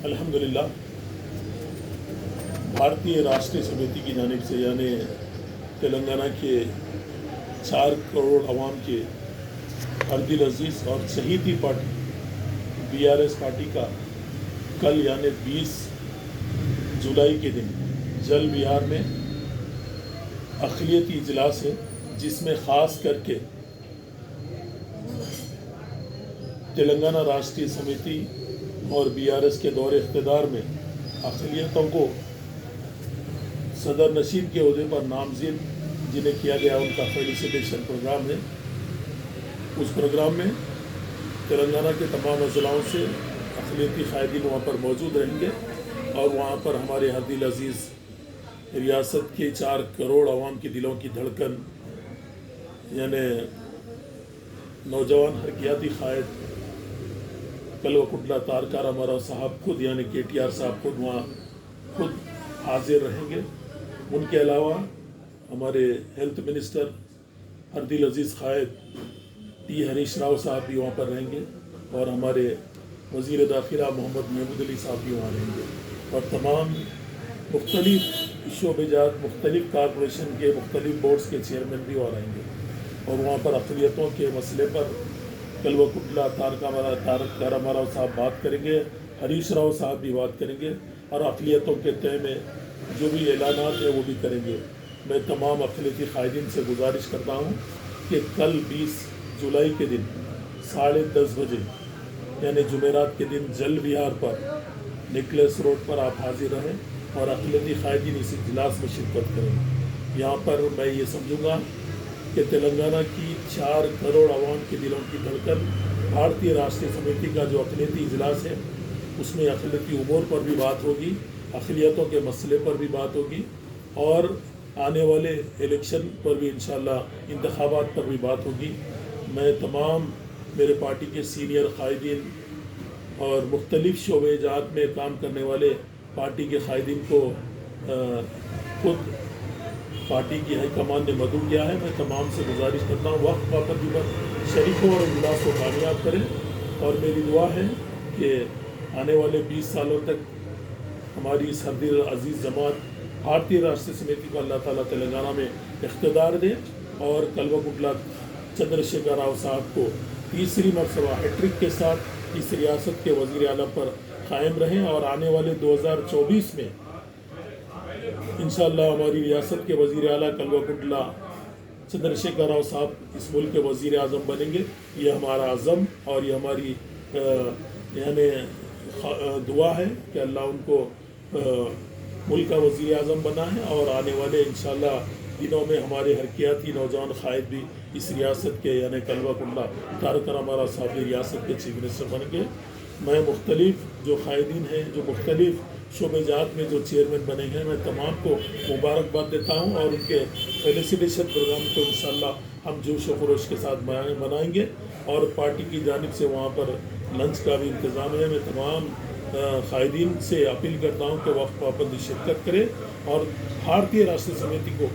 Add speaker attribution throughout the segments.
Speaker 1: अल्हम्दुलिल्लाह भारतीय राष्ट्रीय समिति की जानिब से यानी तेलंगाना के 4 करोड़ अवाम के हरदिल अजीज़ और शहीदी पार्टी BRS पार्टी का कल यानी 20 जुलाई के दिन जल विहार में अक़लियती इजलास है, जिसमें ख़ास करके तेलंगाना राष्ट्रीय समिति और BRS के दौरे इक़्तिदार में अक़लियतों को सदर नशीद के ओहदे पर नामज़द जिन्हें किया गया उनका फेलिसिटेशन प्रोग्राम है। उस प्रोग्राम में तेलंगाना के तमाम अज़लाओं से अक़लियती क़ायदीन वहाँ पर मौजूद रहेंगे और वहाँ पर हमारे हरदिल अजीज़ रियासत के 4 करोड़ अवाम के दिलों की धड़कन यानी नौजवान हरकियाती क़ायद कलवकुंटला तारका रामाराव साहब खुद यानी KTR साहब खुद हाजिर रहेंगे। उनके अलावा हमारे हेल्थ मिनिस्टर हरदिल अजीज़ क़ायद T हरीश राव साहब भी वहाँ पर रहेंगे और हमारे वज़ीर दाखिला मोहम्मद महमूद अली साहब भी वहाँ रहेंगे और तमाम मुख्तलिफ़ शोबेजात मुख्तलिफ़ कॉरपोरेशन के मुख्तलिफ़ बोर्ड्स के चेयरमैन भी वहाँ रहेंगे और वहाँ पर अक़लियतों के मसले पर कलवकुंटला तारका रामाराव साहब बात करेंगे, हरीश राव साहब भी बात करेंगे और अक़लियतों के तय में जो भी ऐलानात है वो भी करेंगे। मैं तमाम अक़लियती क़ायदीन से गुजारिश करता हूँ कि कल 20 जुलाई के दिन 10:30 बजे यानी जुमेरात के दिन जल विहार पर निकलेस रोड पर आप हाजिर रहें और अक़लियती क़ायदीन इस इजलास में शिरकत करें। यहाँ पर मैं ये समझूँगा कि तेलंगाना की 4 करोड़ अवाम के दिलों की धड़कन भारतीय राष्ट्रीय समिति का जो अक़लियती इजलास है उसमें अक़लियती उमूर पर भी बात होगी, अक़लियतों के मसले पर भी बात होगी और आने वाले इलेक्शन पर भी इंशाअल्लाह इंतख़ाबात पर भी बात होगी। मैं तमाम मेरे पार्टी के सीनियर क़ायदीन और मुख्तलिफ़ शोबेजात में काम करने वाले पार्टी के क़ायदीन को खुद पार्टी की हाईकमान ने मदऊ किया है। मैं तमाम से गुजारिश करता हूँ वक्त पाबंदी पर शरीकों और इजलास को कामयाब करें और मेरी दुआ है कि आने वाले 20 सालों तक हमारी इस हरदिल अजीज़ जमात भारतीय राष्ट्रीय समिति को अल्लाह ताला तेलंगाना में इक़्तिदार दे और कलवकुंटला चंद्रशेखर राव साहब को तीसरी मरतबा हैट्रिक के साथ इस रियासत के वज़ीर आला पर कायम रहें और आने वाले 2024 में इंशाअल्लाह हमारी रियासत के वज़ीर आला कलवकुंटला चंद्रशेखर राव साहब इस मुल्क के वज़ीर आज़म बनेंगे। ये हमारा अज़म और ये हमारी यानी दुआ है कि अल्लाह उनको मुल्क का वज़ीर आज़म बना है और आने वाले इंशाअल्लाह दिनों में हमारे हरकियाती नौजवान क़ायद भी इस रियासत के यानी कलवकुंटला तारका रामाराव साहब की रियासत के चीफ मिनिस्टर बनेंगे। मैं मुख्तलिफ़ जो क़ायदीन हैं जो मुख्तलिफ़ शोबेजात में जो चेयरमैन बने हैं मैं तमाम को मुबारकबाद देता हूं और उनके फेलिसिटेशन प्रोग्राम को इंशाअल्लाह हम जोश व खरोश के साथ मनाएंगे और पार्टी की जानिब से वहां पर लंच का भी इंतज़ाम है। मैं तमाम क़ायदीन से अपील करता हूं कि वक्त पाबंदी शिरकत करें और भारतीय राष्ट्रीय समिति को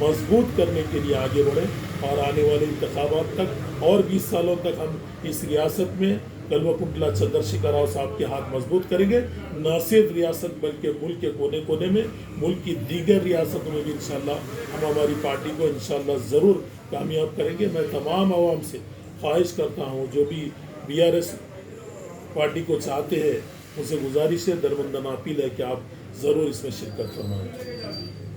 Speaker 1: मजबूत करने के लिए आगे बढ़ें और आने वाले इंतखाबात तक और 20 सालों तक हम इस रियासत में कलवकुंटला चंद्रशेखर राव साहब के हाथ मजबूत करेंगे। न सिर्फ रियासत बल्कि मुल्क के कोने कोने में मुल्क की दीगर रियासतों में भी इंशाअल्लाह हम हमारी पार्टी को इंशाअल्लाह ज़रूर कामयाब करेंगे। मैं तमाम आवाम से ख्वाहिश करता हूँ जो भी BRS पार्टी को चाहते हैं उनसे गुजारिश है, दरबंदना अपील है कि आप ज़रूर इसमें शिरकत फरमाएँ।